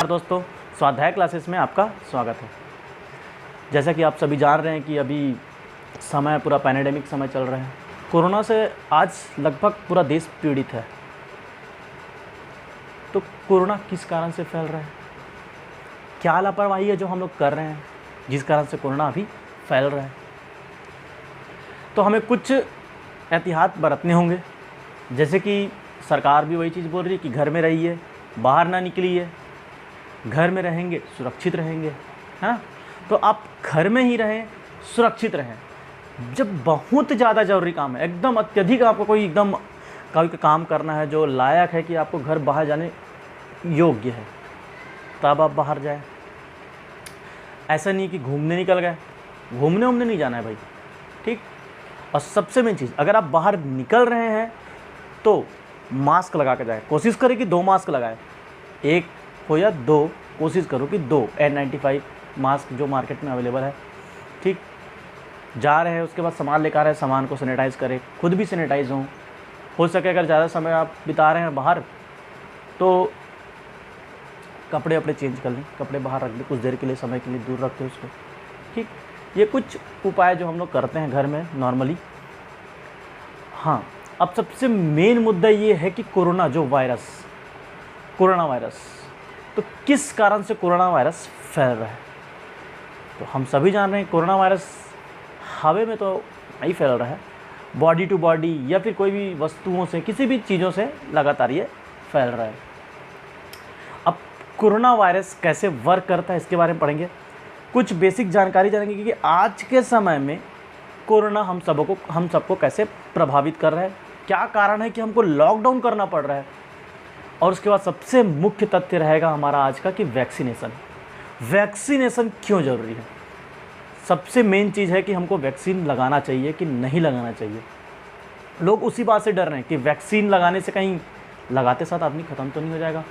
नमस्कार दोस्तों, स्वाध्याय क्लासेस में आपका स्वागत है। जैसा कि आप सभी जान रहे हैं कि अभी समय पूरा पैंडेमिक समय चल रहा है। कोरोना से आज लगभग पूरा देश पीड़ित है। तो कोरोना किस कारण से फैल रहा है, क्या लापरवाही है जो हम लोग कर रहे हैं जिस कारण से कोरोना अभी फैल रहा है। तो हमें कुछ एहतियात बरतने होंगे, जैसे कि सरकार भी वही चीज़ बोल रही है कि घर में रहिए, बाहर ना निकलिए, घर में रहेंगे सुरक्षित रहेंगे, है ना। तो आप घर में ही रहें, सुरक्षित रहें। जब बहुत ज़्यादा ज़रूरी काम है, एकदम अत्यधिक आपको कोई एकदम कोई काम करना है जो लायक है कि आपको घर बाहर जाने योग्य है, तब आप बाहर जाएं। ऐसा नहीं कि घूमने निकल गए, घूमने उमने नहीं जाना है भाई, ठीक। और सबसे मेन चीज़, अगर आप बाहर निकल रहे हैं तो मास्क लगा के जाए। कोशिश करें कि 2 मास्क लगाएं, 1 हो या 2, कोशिश करो कि 2 N95 मास्क जो मार्केट में अवेलेबल है, ठीक। जा रहे हैं उसके बाद सामान लेकर आ रहे हैं, सामान को सैनिटाइज़ करें, खुद भी सैनिटाइज़ हो सके। अगर ज़्यादा समय आप बिता रहे हैं बाहर तो कपड़े अपने चेंज कर लें, कपड़े बाहर रख दें, कुछ देर के लिए, समय के लिए दूर रख दें उसको, ठीक। ये कुछ उपाय जो हम लोग करते हैं घर में नॉर्मली। हाँ, अब सबसे मेन मुद्दा ये है कि कोरोना वायरस तो किस कारण से कोरोना वायरस फैल रहा है। तो हम सभी जान रहे हैं कोरोना वायरस हवा में तो नहीं फैल रहा है, बॉडी टू बॉडी या फिर कोई भी वस्तुओं से, किसी भी चीज़ों से लगातार ये फैल रहा है। अब कोरोना वायरस कैसे वर्क करता है इसके बारे में पढ़ेंगे, कुछ बेसिक जानकारी जानेंगे कि आज के समय में कोरोना हम सबको कैसे प्रभावित कर रहा है, क्या कारण है कि हमको लॉकडाउन करना पड़ रहा है। और उसके बाद सबसे मुख्य तथ्य रहेगा हमारा आज का कि वैक्सीनेशन क्यों ज़रूरी है। सबसे मेन चीज़ है कि हमको वैक्सीन लगाना चाहिए कि नहीं लगाना चाहिए। लोग उसी बात से डर रहे हैं कि वैक्सीन लगाने से कहीं लगाते साथ आदमी ख़त्म तो नहीं हो जाएगा,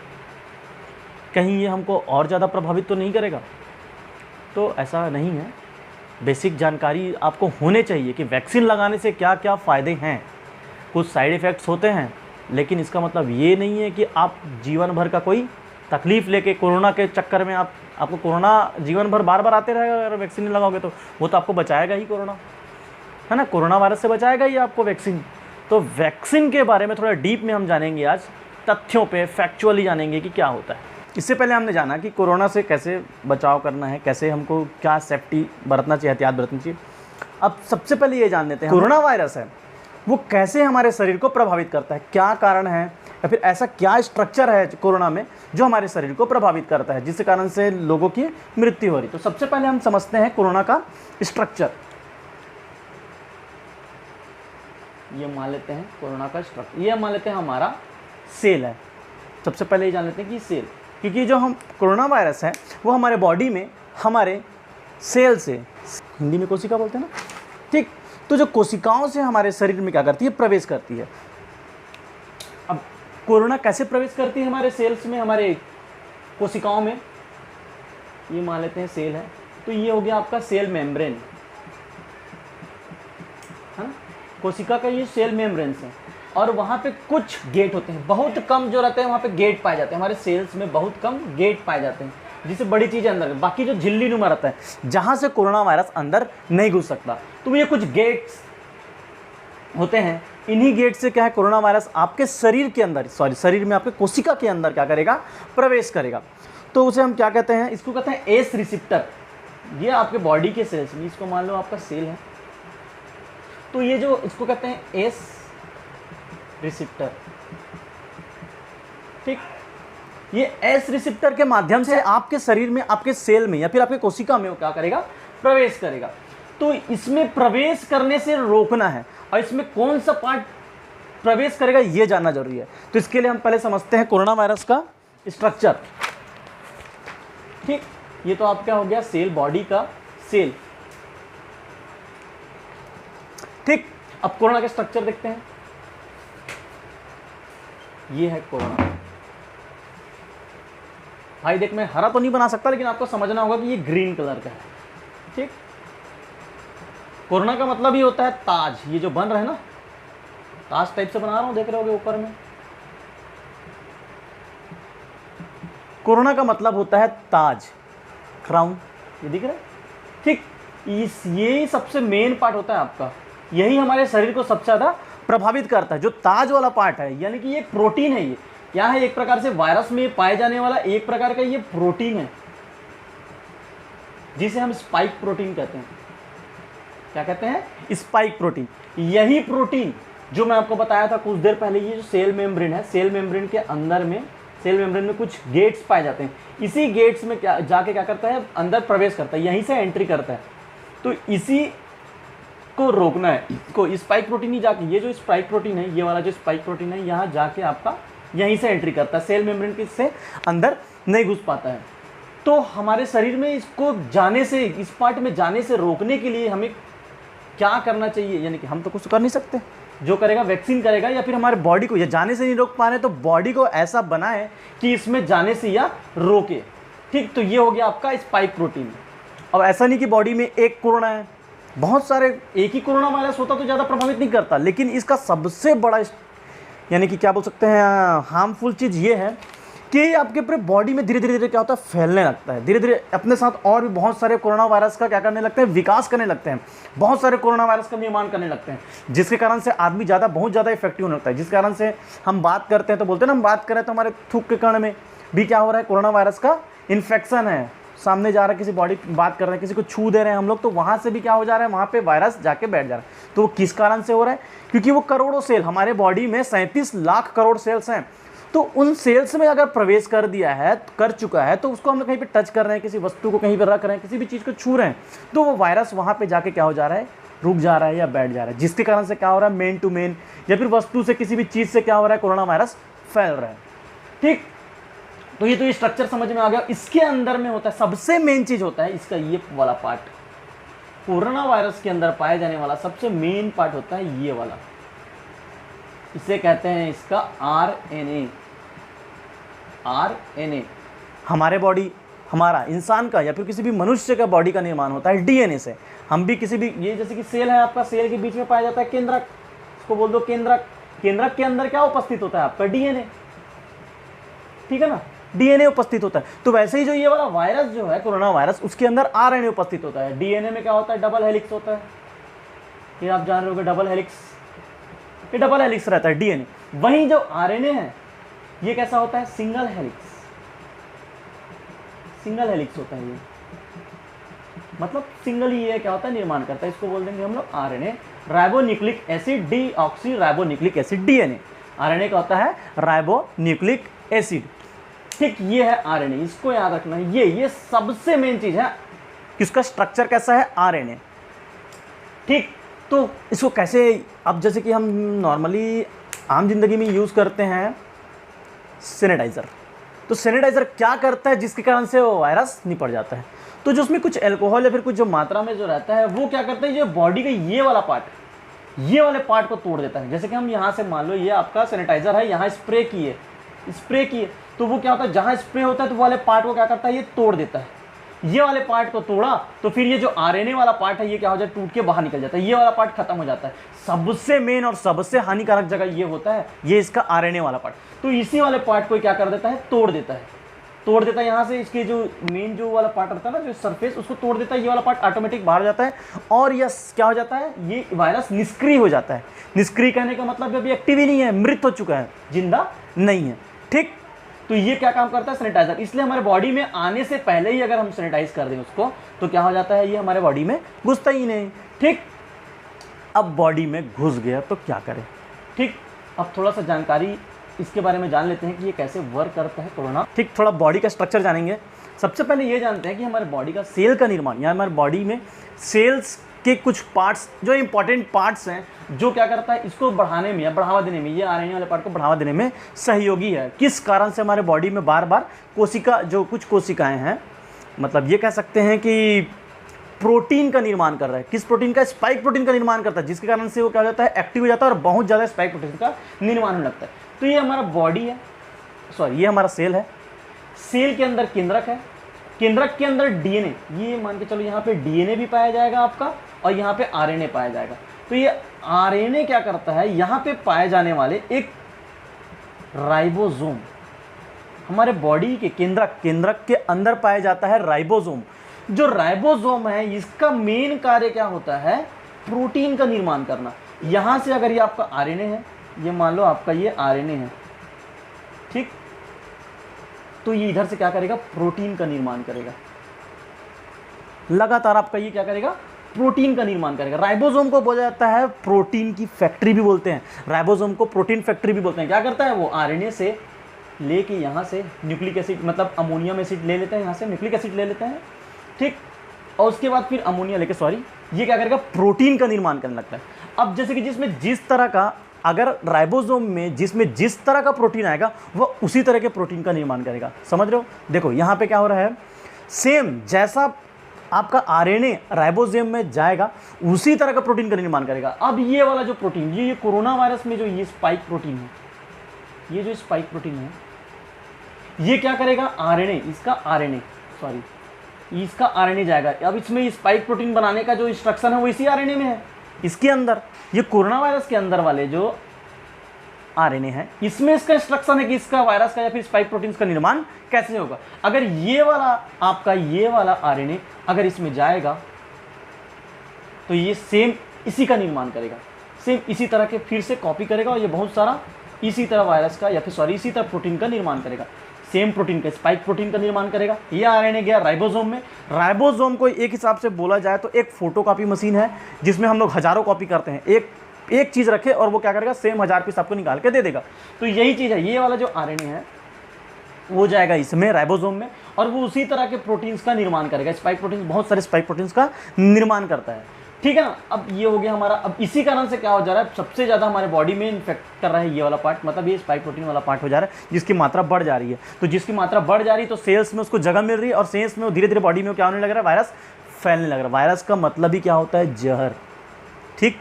कहीं ये हमको और ज़्यादा प्रभावित तो नहीं करेगा। तो ऐसा नहीं है, बेसिक जानकारी आपको होने चाहिए कि वैक्सीन लगाने से क्या क्या फ़ायदे हैं। कुछ साइड इफ़ेक्ट्स होते हैं, लेकिन इसका मतलब ये नहीं है कि आप जीवन भर का कोई तकलीफ़ लेके कोरोना के चक्कर में आपको कोरोना जीवन भर बार बार आते रहेगा। अगर वैक्सीन नहीं लगाओगे तो वो तो आपको बचाएगा ही, कोरोना है ना, कोरोना वायरस से बचाएगा ही आपको वैक्सीन। तो वैक्सीन के बारे में थोड़ा डीप में हम जानेंगे आज, तथ्यों पे फैक्चुअली जानेंगे कि क्या होता है। इससे पहले हमने जाना कि कोरोना से कैसे बचाव करना है, कैसे हमको क्या सेफ्टी बरतना चाहिए, एहतियात बरतनी चाहिए। अब सबसे पहले ये जान लेते हैं कोरोना वायरस है वो कैसे हमारे शरीर को प्रभावित करता है, क्या कारण है या फिर ऐसा क्या स्ट्रक्चर है कोरोना में जो हमारे शरीर को प्रभावित करता है, जिस कारण से लोगों की मृत्यु हो रही। तो सबसे पहले हम समझते हैं कोरोना का स्ट्रक्चर। ये मान लेते हैं कोरोना का स्ट्रक्चर, ये मान लेते हैं हमारा सेल है। सबसे पहले ये जान लेते हैं कि सेल, क्योंकि जो हम कोरोना वायरस है वो हमारे बॉडी में हमारे सेल से, हिंदी में कोशिका बोलते हैं ना, ठीक। तो जो कोशिकाओं से हमारे शरीर में क्या करती है, प्रवेश करती है। अब कोरोना कैसे प्रवेश करती है हमारे सेल्स में, हमारे कोशिकाओं में, ये मान लेते हैं सेल है। तो ये हो गया आपका सेल मेम्ब्रेन, है ना, कोशिका का ये सेल मेम्ब्रेन है। और वहाँ पे कुछ गेट होते हैं, बहुत कम जो रहते हैं वहाँ पे गेट पाए जाते हैं। हमारे सेल्स में बहुत कम गेट पाए जाते हैं, जिससे बड़ी चीज़ें अंदर, बाकी जो झिल्ली नुमा रहता है जहाँ से कोरोना वायरस अंदर नहीं घुस सकता। तो ये कुछ गेट्स होते हैं, इन्हीं गेट से क्या है, कोरोना वायरस आपके शरीर के अंदर, शरीर में आपके कोशिका के अंदर क्या करेगा, प्रवेश करेगा। तो उसे हम क्या कहते हैं, इसको कहते हैं एस रिसेप्टर। ये आपके बॉडी के सेल्स में, इसको मान लो आपका सेल है, तो ये जो इसको कहते हैं एस रिसेप्टर, ठीक। ये एस रिसेप्टर के माध्यम से आपके शरीर में, आपके सेल में या फिर आपके कोशिका में वो क्या करेगा, प्रवेश करेगा। तो इसमें प्रवेश करने से रोकना है, और इसमें कौन सा पार्ट प्रवेश करेगा ये जानना जरूरी है। तो इसके लिए हम पहले समझते हैं कोरोना वायरस का स्ट्रक्चर, ठीक। ये तो आपका हो गया सेल, बॉडी का सेल, ठीक। अब कोरोना का स्ट्रक्चर देखते हैं। ये है कोरोना। भाई देख, मैं हरा तो नहीं बना सकता, लेकिन आपको समझना होगा कि ये ग्रीन कलर का है, ठीक। कोरोना का मतलब ये होता है ताज, ये जो बन रहा है ना, ताज टाइप से बना रहा हूँ, देख रहे होगे ऊपर में, कोरोना का मतलब होता है ताज, क्राउन, ये दिख रहा है, ठीक। ये सबसे मेन पार्ट होता है आपका, यही हमारे शरीर को सबसे ज़्यादा प्रभावित करता है, जो ताज वाला पार्ट है, यानी कि ये प्रोटीन है। ये क्या है? एक प्रकार से वायरस में पाए जाने वाला एक प्रकार का ये प्रोटीन है, जिसे हम स्पाइक प्रोटीन कहते हैं। क्या कहते हैं? Spike protein. यही प्रोटीन जो मैं आपको बताया था कुछ देर पहले, ये जो सेल मेम्ब्रेन है, सेल मेम्ब्रेन के अंदर में, सेल मेम्ब्रेन में कुछ गेट्स पाए जाते हैं। इसी गेट्स में क्या जाके क्या करता है? अंदर प्रवेश करता है, यहीं से एंट्री करता है। तो इसी को रोकना है, इसको स्पाइक प्रोटीन ही जाके, ये जो स्पाइक प्रोटीन है, ये वाला जो स्पाइक प्रोटीन है, यहाँ जाके आपका यहीं से एंट्री करता है, सेल मेम्ब्रेन के से अंदर नहीं घुस पाता है। तो हमारे शरीर में इसको जाने से, इस पार्ट में जाने से रोकने के लिए हमें क्या करना चाहिए? यानी कि हम तो कुछ कर नहीं सकते, जो करेगा वैक्सीन करेगा, या फिर हमारे बॉडी को, या जाने से नहीं रोक पा रहे तो बॉडी को ऐसा बनाए कि इसमें जाने से या रोके, ठीक। तो ये हो गया आपका स्पाइक प्रोटीन। अब ऐसा नहीं कि बॉडी में एक कोरोना है, बहुत सारे, एक ही कोरोना वायरस होता तो ज़्यादा प्रभावित नहीं करता, लेकिन इसका सबसे बड़ा यानी कि क्या बोल सकते हैं हार्मफुल चीज़ ये है कि आपके पूरे बॉडी में धीरे धीरे क्या होता है? फैलने लगता है, धीरे धीरे अपने साथ और भी बहुत सारे कोरोना वायरस का क्या करने लगते हैं? विकास करने लगते हैं, बहुत सारे कोरोना वायरस का निर्माण करने लगते हैं, जिसके कारण से आदमी बहुत ज़्यादा इफेक्टिव होने लगता है। जिस कारण से हम बात करते हैं तो बोलते हैं ना, हम बात करें तो हमारे थूक के कण में भी क्या हो रहा है? कोरोना वायरस का इन्फेक्शन है, सामने जा रहा है, किसी बॉडी बात कर रहे हैं, किसी को छू दे रहे हैं हम लोग, तो वहाँ से भी क्या हो जा रहा है? वहाँ पे वायरस जाके बैठ जा रहा है। तो वो किस कारण से हो रहा है? क्योंकि वो करोड़ों सेल, हमारे बॉडी में 37 लाख करोड़ सेल्स हैं, तो उन सेल्स में अगर प्रवेश कर दिया है, कर चुका है, तो उसको हम लोग कहीं पे टच कर रहे हैं, किसी वस्तु को कहीं पे रख रहे हैं, किसी भी चीज़ को छू रहे हैं, तो वो वायरस वहाँ पे जाके क्या हो जा रहा है? रुक जा रहा है या बैठ जा रहा है, जिसके कारण से क्या हो रहा है? मेन टू मेन या फिर वस्तु से, किसी भी चीज़ से क्या हो रहा है? कोरोना वायरस फैल रहा है, ठीक। तो ये स्ट्रक्चर समझ में आ गया। इसके अंदर में होता है, सबसे मेन चीज़ होता है इसका ये वाला पार्ट, कोरोना वायरस के अंदर पाए जाने वाला सबसे मेन पार्ट होता है ये वाला, इसे कहते हैं इसका आरएनए। आरएनए हमारे बॉडी, हमारा इंसान का या फिर किसी भी मनुष्य का बॉडी का निर्माण होता है डीएनए से। हम भी किसी भी, ये जैसे कि सेल है आपका, सेल के बीच में पाया जाता है केंद्रक, इसको बोल दो केंद्रक। केंद्रक के अंदर क्या उपस्थित होता है? आपका डीएनए, ठीक है ना, डीएनए उपस्थित होता है। तो वैसे ही जो ये वाला वायरस जो है कोरोना वायरस, उसके अंदर आरएनए उपस्थित होता है। डीएनए में क्या होता है? डबल हेलिक्स होता है, ये आप जान रहे होगे, डबल हेलिक्स, ये डबल हेलिक्स रहता है डीएनए। वहीं जो आरएनए है ये कैसा होता है? सिंगल हेलिक्स, सिंगल हेलिक्स होता है ये, मतलब सिंगल ही ये क्या होता है? निर्माण करता है। इसको बोल देंगे हम लोग RNA, ribonucleic acid deoxy ribonucleic acid, DNA. RNA का होता है राइबोन्यूक्लिक एसिड, ठीक। ये है आरएनए, इसको याद रखना है। ये सबसे मेन चीज है कि उसका स्ट्रक्चर कैसा है? आरएनए, ठीक। तो इसको कैसे, अब जैसे कि हम नॉर्मली आम जिंदगी में यूज करते हैं सैनिटाइजर, तो सैनिटाइजर क्या करता है जिसके कारण से वो वायरस निपट जाता है? तो जो उसमें कुछ अल्कोहल या फिर कुछ जो मात्रा में जो रहता है, वो क्या करता है? जो बॉडी का ये वाला पार्ट, ये वाले पार्ट को तोड़ देता है। जैसे कि हम यहाँ से मान लो ये आपका सैनिटाइजर है, यहाँ स्प्रे किए, तो वो क्या होता है? जहाँ स्प्रे होता है तो वो वाले पार्ट को क्या करता है? ये तोड़ देता है। ये वाले पार्ट को तोड़ा तो फिर ये जो आरएनए वाला पार्ट है ये क्या हो जाए? टूट के बाहर निकल जाता है, ये वाला पार्ट खत्म हो जाता है। सबसे मेन और सबसे हानिकारक जगह ये होता है, ये इसका आरएनए वाला पार्ट। तो इसी वाले पार्ट को क्या कर देता है? तोड़ देता है यहाँ से, इसके जो मेन जो वाला पार्ट रहता है ना, जो सरफेस, उसको तोड़ देता है। ये वाला पार्ट ऑटोमेटिक बाहर जाता है और ये क्या हो जाता है? ये वायरस निष्क्रिय हो जाता है। निष्क्रिय कहने का मतलब अभी एक्टिव ही नहीं है, मृत हो चुका है, जिंदा नहीं है, ठीक। तो ये क्या काम करता है? सैनिटाइजर। इसलिए हमारे बॉडी में आने से पहले ही अगर हम सैनिटाइज कर दें उसको, तो क्या हो जाता है? ये हमारे बॉडी में घुसता ही नहीं, ठीक। अब बॉडी में घुस गया तो क्या करें, ठीक। अब थोड़ा सा जानकारी इसके बारे में जान लेते हैं कि ये कैसे वर्क करता है कोरोना, ठीक। थोड़ा बॉडी का स्ट्रक्चर जानेंगे। सबसे पहले ये जानते हैं कि हमारे बॉडी का सेल का निर्माण, या हमारे बॉडी में सेल्स के कुछ पार्ट्स, जो इंपॉर्टेंट पार्ट्स हैं, जो क्या करता है? इसको बढ़ाने में या बढ़ावा देने में, ये आरएनए वाले पार्ट को बढ़ावा देने में सहयोगी है। किस कारण से हमारे बॉडी में बार बार कोशिका, जो कुछ कोशिकाएं हैं, मतलब ये कह सकते हैं कि प्रोटीन का निर्माण कर रहा है। किस प्रोटीन का? स्पाइक प्रोटीन का निर्माण करता है, जिसके कारण से वो क्या हो जाता है? एक्टिव हो जाता है और बहुत ज़्यादा स्पाइक प्रोटीन का निर्माण होने लगता है। तो ये हमारा बॉडी है, सॉरी ये हमारा सेल है। सेल के अंदर केंद्रक है, केंद्रक के अंदर डीएनए, ये मान के चलो यहाँ पे डीएनए भी पाया जाएगा आपका, और यहाँ पे आरएनए पाया जाएगा। तो ये आरएनए क्या करता है? यहाँ पे पाए जाने वाले एक राइबोसोम, हमारे बॉडी के केंद्रक के अंदर पाया जाता है राइबोसोम। जो राइबोसोम है इसका मेन कार्य क्या होता है, प्रोटीन का निर्माण करना। यहाँ से अगर ये आपका आरएनए है, ये मान लो आपका ये आरएनए है, ठीक, तो ये इधर से क्या करेगा, प्रोटीन का निर्माण करेगा। लगातार आपका ये क्या करेगा, प्रोटीन का निर्माण करेगा। राइबोसोम को बोला जाता है प्रोटीन की फैक्ट्री भी बोलते हैं, राइबोसोम को प्रोटीन फैक्ट्री भी बोलते हैं। क्या करता है वो, आरएनए से लेके यहाँ से न्यूक्लिक एसिड मतलब अमोनियम एसिड ले लेते हैं, यहाँ से न्यूक्लिक एसिड ले लेते हैं, ठीक, और उसके बाद फिर अमोनिया लेके ये क्या करेगा, प्रोटीन का निर्माण करने लगता है। अब जैसे कि जिसमें जिस तरह का, अगर राइबोसोम में जिसमें जिस तरह का प्रोटीन आएगा वह उसी तरह के प्रोटीन का निर्माण करेगा। समझ रहे हो, देखो यहाँ पे क्या हो रहा है, सेम जैसा आपका आरएनए राइबोसोम में जाएगा उसी तरह का प्रोटीन का निर्माण करेगा। अब ये वाला जो प्रोटीन, ये कोरोना वायरस में जो ये स्पाइक प्रोटीन है, ये जो स्पाइक प्रोटीन है, ये क्या करेगा, आरएनए, इसका आरएनए जाएगा। अब इसमें स्पाइक प्रोटीन बनाने का जो इंस्ट्रक्शन है वो इसी आरएनए में है, इसके अंदर, ये कोरोना वायरस के अंदर वाले जो आरएनए है, इसमें इसका इंस्ट्रक्शन है कि इसका वायरस का या फिर स्पाइक प्रोटीन का निर्माण कैसे होगा। अगर ये वाला आपका ये वाला आरएनए अगर इसमें जाएगा तो ये सेम इसी का निर्माण करेगा, सेम इसी तरह के फिर से कॉपी करेगा और ये बहुत सारा इसी तरह वायरस का या फिर इसी तरह प्रोटीन का निर्माण करेगा, सेम प्रोटीन का, स्पाइक प्रोटीन का निर्माण करेगा। ये आरएनए गया राइबोसोम में। राइबोसोम को एक हिसाब से बोला जाए तो एक फोटोकॉपी मशीन है जिसमें हम लोग हज़ारों कॉपी करते हैं। एक चीज़ रखे और वो क्या करेगा, सेम 1000 पीस आपको निकाल के दे देगा। तो यही चीज़ है, ये वाला जो आरएनए है वो जाएगा इसमें राइबोसोम में और वो उसी तरह के प्रोटीन्स का निर्माण करेगा। स्पाइक प्रोटीन, बहुत सारे स्पाइक प्रोटीन्स का निर्माण करता है, ठीक है ना। अब ये हो गया हमारा। अब इसी कारण से क्या हो जा रहा है, सबसे ज़्यादा हमारे बॉडी में इन्फेक्ट कर रहा है ये वाला पार्ट, मतलब ये स्पाइक प्रोटीन वाला पार्ट हो जा रहा है, जिसकी मात्रा बढ़ जा रही है। तो जिसकी मात्रा बढ़ जा रही है तो सेल्स में उसको जगह मिल रही है और सेल्स में धीरे धीरे बॉडी में क्या होने लग रहा है, वायरस फैलने लग रहा है। वायरस का मतलब ही क्या होता है, जहर, ठीक।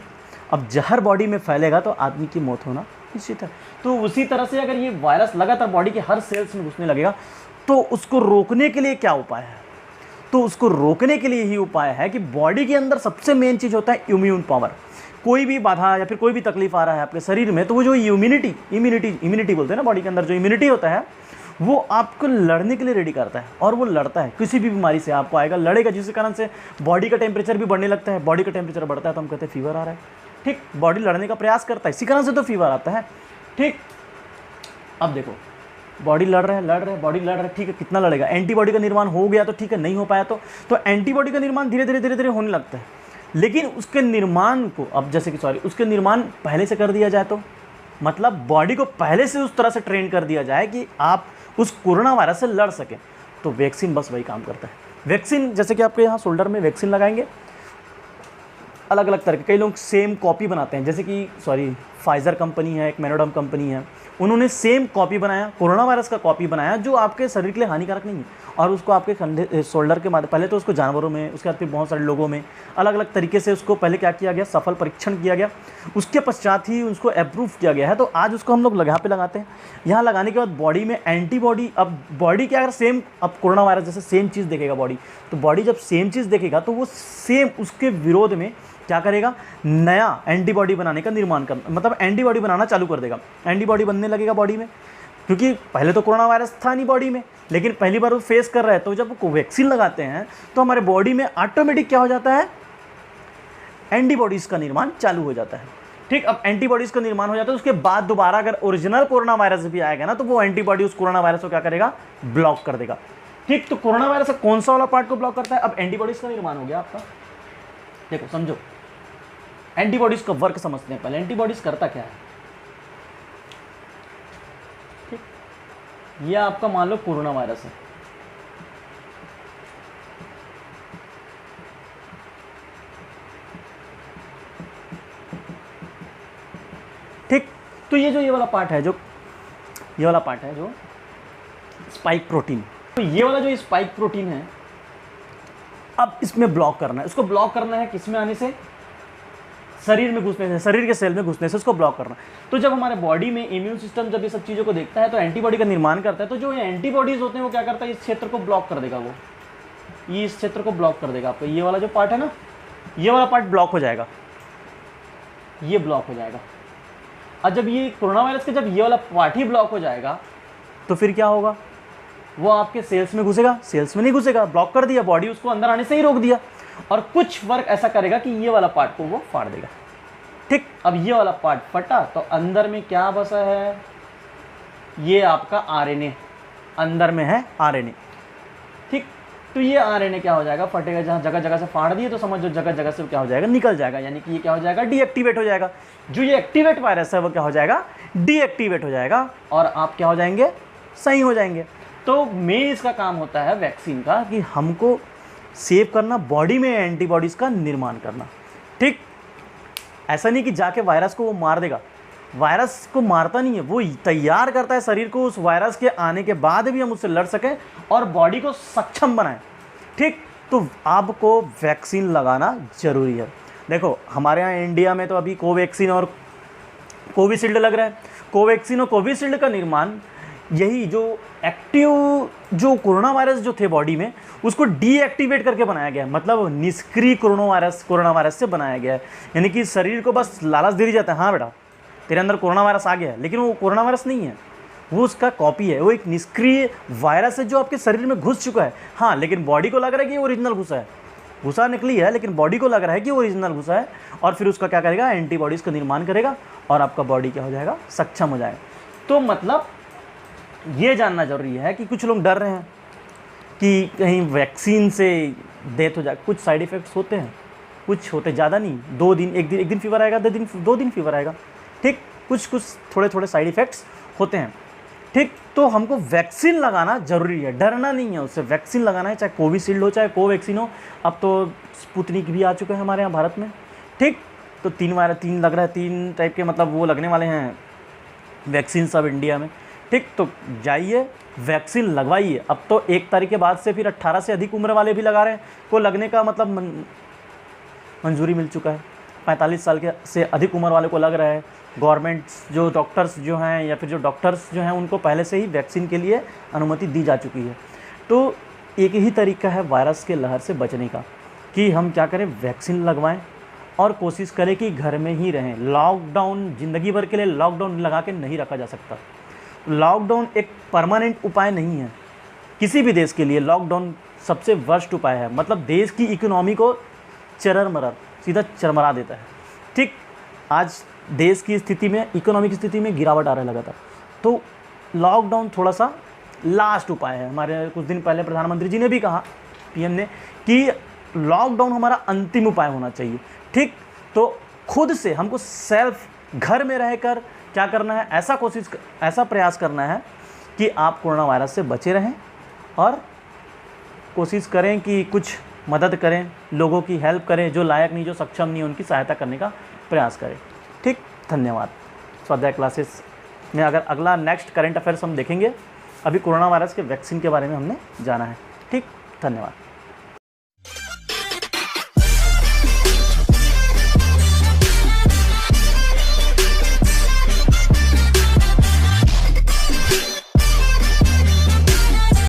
अब जहर बॉडी में फैलेगा तो आदमी की मौत होना निश्चित है। तो उसी तरह से अगर ये वायरस लगातार बॉडी के हर सेल्स में घुसने लगेगा तो उसको रोकने के लिए क्या उपाय है, तो उसको रोकने के लिए यही उपाय है कि बॉडी के अंदर सबसे मेन चीज़ होता है इम्यून पावर। कोई भी बाधा या फिर कोई भी तकलीफ आ रहा है आपके शरीर में तो वो जो इम्यूनिटी बोलते हैं ना, बॉडी के अंदर जो इम्यूनिटी होता है वो आपको लड़ने के लिए रेडी करता है और वो लड़ता है किसी भी बीमारी से, आपको आएगा, लड़ेगा, जिसके कारण से बॉडी का टेम्परेचर भी बढ़ने लगता है। बॉडी का टेम्परेचर बढ़ता है तो हम कहते हैं फीवर आ रहा है, ठीक। बॉडी लड़ने का प्रयास करता है, इसी कारण से तो फीवर आता है, ठीक। अब देखो बॉडी लड़ रहा है, बॉडी लड़ रहा है, ठीक है, कितना लड़ेगा। एंटीबॉडी का निर्माण हो गया तो ठीक है, नहीं हो पाया तो एंटीबॉडी का निर्माण धीरे धीरे होने लगता है। लेकिन उसके निर्माण को अब जैसे कि उसके निर्माण पहले से कर दिया जाए तो, मतलब बॉडी को पहले से उस तरह से ट्रेन कर दिया जाए कि आप उस कोरोना वायरस से लड़ सकें, तो वैक्सीन बस वही काम करता है। वैक्सीन जैसे कि आपके यहाँ शोल्डर में वैक्सीन लगाएंगे, अलग अलग तरह के, कई लोग सेम कॉपी बनाते हैं, जैसे कि फाइज़र कंपनी है, एक मेनोडम कंपनी है, उन्होंने सेम कॉपी बनाया, कोरोना वायरस का कॉपी बनाया जो आपके शरीर के लिए हानिकारक नहीं है, और उसको आपके कंधे शोल्डर के माध्यम, पहले तो उसको जानवरों में, उसके बाद फिर बहुत सारे लोगों में अलग अलग तरीके से उसको पहले क्या किया गया, सफल परीक्षण किया गया, उसके पश्चात ही उसको अप्रूव किया गया है। तो आज उसको हम लोग यहाँ पे लगाते हैं। यहाँ लगाने के बाद बॉडी में एंटीबॉडी, अब बॉडी क्या, अगर सेम, अब कोरोना वायरस जैसे सेम चीज़ देखेगा बॉडी, तो बॉडी जब सेम चीज़ देखेगा तो वो सेम उसके विरोध में क्या करेगा, नया एंटीबॉडी बनाने का निर्माण कर, मतलब एंटीबॉडी बनाना चालू कर देगा। एंटीबॉडी बनने लगेगा बॉडी में, क्योंकि पहले तो कोरोना वायरस था नहीं बॉडी में, लेकिन पहली बार वो फेस कर रहा है। तो जब वो कोवैक्सीन लगाते हैं तो हमारे बॉडी में ऑटोमेटिक क्या हो जाता है, एंटीबॉडीज़ का निर्माण चालू हो जाता है, ठीक। अब एंटीबॉडीज़ का निर्माण हो जाता है, उसके बाद दोबारा अगर ओरिजिनल कोरोना वायरस भी आएगा ना तो वो एंटीबॉडी उस कोरोना वायरस को क्या करेगा, ब्लॉक कर देगा, ठीक। तो कोरोना वायरस का कौन सा वाला पार्ट को ब्लॉक करता है, अब एंटीबॉडीज़ का निर्माण हो गया आपका। देखो समझो, एंटीबॉडीज का वर्क समझते हैं पहले। एंटीबॉडीज करता क्या है, ठीक। ये आपका मान लो कोरोना वायरस है, ठीक। तो ये वाला पार्ट है, ये वाला पार्ट है जो स्पाइक प्रोटीन, तो ये वाला जो स्पाइक प्रोटीन है अब इसमें ब्लॉक करना है। उसको ब्लॉक करना है किसमें आने से, शरीर में घुसने से, शरीर के सेल में घुसने से उसको ब्लॉक करना। तो जब हमारे बॉडी में इम्यून सिस्टम जब ये सब चीज़ों को देखता है तो एंटीबॉडी का निर्माण करता है। तो जो ये एंटीबॉडीज होते हैं वो क्या करता है, इस क्षेत्र को ब्लॉक कर देगा, वो ये इस क्षेत्र को ब्लॉक कर देगा। आपका ये वाला जो पार्ट है ना, ये वाला पार्ट ब्लॉक हो जाएगा, ये ब्लॉक हो जाएगा। और जब ये कोरोना वायरस का जब ये वाला पार्ट ही ब्लॉक हो जाएगा तो फिर क्या होगा, वो आपके सेल्स में घुसेगा, सेल्स में नहीं घुसेगा, ब्लॉक कर दिया, बॉडी उसको अंदर आने से ही रोक दिया। और कुछ वर्क ऐसा करेगा कि ये वाला पार्ट को वो फाड़ देगा। ठीक, अब ये वाला पार्ट फटा तो अंदर में क्या बसा है, ये आपका आरएनए अंदर में है, आरएनए। ठीक, तो ये आरएनए क्या हो जाएगा, फटेगा, जहाँ जगह जगह से फाड़ दिए तो समझो जगह जगह से क्या हो जाएगा, निकल जाएगा, यानी कि ये क्या हो जाएगा, डीएक्टिवेट हो जाएगा। जो ये एक्टिवेट वायरस है वो क्या हो जाएगा, डीएक्टिवेट हो जाएगा, और आप क्या हो जाएंगे, सही हो जाएंगे। तो मेन इसका काम होता है वैक्सीन का कि हमको सेव करना, बॉडी में एंटीबॉडीज़ का निर्माण करना। ठीक, ऐसा नहीं कि जाके वायरस को वो मार देगा, वायरस को मारता नहीं है, वो तैयार करता है शरीर को उस वायरस के आने के बाद भी हम उससे लड़ सकें और बॉडी को सक्षम बनाएं। ठीक, तो आपको वैक्सीन लगाना ज़रूरी है। देखो हमारे यहाँ इंडिया में तो अभी कोवैक्सीन और कोविशील्ड लग रहा है। कोवैक्सीन और कोविशील्ड का निर्माण यही जो एक्टिव जो कोरोना वायरस जो थे बॉडी में, उसको डीएक्टिवेट करके बनाया गया है। मतलब निष्क्रिय कोरोना वायरस से बनाया गया है। यानी कि शरीर को बस लालच दे दी जाता है, हाँ बेटा तेरे अंदर कोरोना वायरस आ गया है, लेकिन वो कोरोना वायरस नहीं है, वो उसका कॉपी है, वो एक निष्क्रिय वायरस है जो आपके शरीर में घुस चुका है। हाँ, लेकिन बॉडी को लग रहा है कि ओरिजिनल घुसा है, घुसा निकली है, लेकिन बॉडी को लग रहा है कि ओरिजिनल घुसा है, और फिर उसका क्या करेगा, एंटीबॉडीज़ का निर्माण करेगा और आपका बॉडी क्या हो जाएगा, सक्षम हो जाएगा। तो मतलब ये जानना जरूरी है कि कुछ लोग डर रहे हैं कि कहीं वैक्सीन से डेथ हो जाए। कुछ साइड इफ़ेक्ट्स होते हैं, कुछ होते ज़्यादा नहीं, 2 दिन, एक दिन फीवर आएगा, 2 दिन फीवर आएगा। ठीक, कुछ थोड़े थोड़े साइड इफ़ेक्ट्स होते हैं। ठीक, तो हमको वैक्सीन लगाना ज़रूरी है, डरना नहीं है उससे, वैक्सीन लगाना है, चाहे कोविशील्ड हो चाहे कोवैक्सीन हो। अब तो स्पुतनिक भी आ चुके हैं हमारे यहाँ भारत में। ठीक, तो 3 लग रहा है, 3 टाइप के मतलब वो लगने वाले हैं वैक्सीन सब इंडिया में। ठीक, तो जाइए वैक्सीन लगवाइए। अब तो 1 तारीख के बाद से फिर 18 से अधिक उम्र वाले भी लगा रहे हैं, को लगने का मतलब मंजूरी मिल चुका है। 45 साल के से अधिक उम्र वाले को लग रहा है। गवर्नमेंट जो डॉक्टर्स जो हैं या फिर जो डॉक्टर्स जो हैं उनको पहले से ही वैक्सीन के लिए अनुमति दी जा चुकी है। तो एक ही तरीका है वायरस के लहर से बचने का कि हम क्या करें, वैक्सीन लगवाएं और कोशिश करें कि घर में ही रहें। लॉकडाउन ज़िंदगी भर के लिए लॉकडाउन लगा के नहीं रखा जा सकता। लॉकडाउन एक परमानेंट उपाय नहीं है किसी भी देश के लिए। लॉकडाउन सबसे वर्स्ट उपाय है, मतलब देश की इकोनॉमी को सीधा चरमरा देता है। ठीक, आज देश की स्थिति में, इकोनॉमी की स्थिति में गिरावट आ रहा है लगातार। तो लॉकडाउन थोड़ा सा लास्ट उपाय है। हमारे कुछ दिन पहले प्रधानमंत्री जी ने भी कहा, पीएम ने, कि लॉकडाउन हमारा अंतिम उपाय होना चाहिए। ठीक, तो खुद से हमको सेल्फ घर में रहकर क्या करना है, ऐसा प्रयास करना है कि आप कोरोना वायरस से बचे रहें और कोशिश करें कि कुछ मदद करें, लोगों की हेल्प करें, जो लायक नहीं, जो सक्षम नहीं, उनकी सहायता करने का प्रयास करें। ठीक, धन्यवाद। स्वाध्याय क्लासेस में अगर अगला नेक्स्ट करंट अफेयर्स हम देखेंगे। अभी कोरोना वायरस के वैक्सीन के बारे में हमने जाना है। ठीक, धन्यवाद।